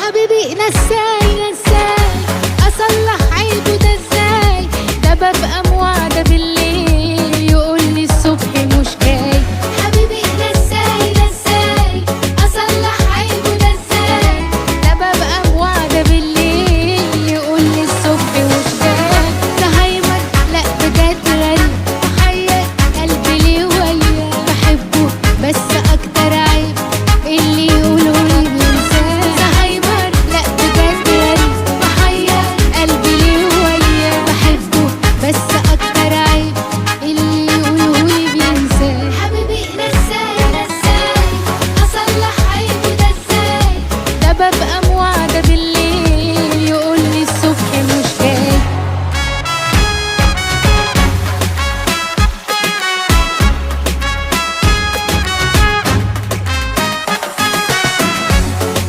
حبيبي نساي نساي، اصلح عيبه ده ازاي؟ ده ببقى موعده بالليل يقول لي الصبح مش جاي. حبيبي نساي نساي، اصلح عيبه ده ازاي؟ ده ببقى موعده بالليل يقول لي الصبح مش جاي. زهايمر لا بجد غريب، محير قلبي ليه وياه، بحبه بس اكتر عيب اللي يقولوا لي بينساه. زهايمر لا بجد غريب، محير قلبي ليه وياه، بحبه بس اكتر عيب اللي يقولوا لي بينساه. حبيبي نساي نساي، اصلح عيبه ده ازاي؟ ده ببقى موعده بالليل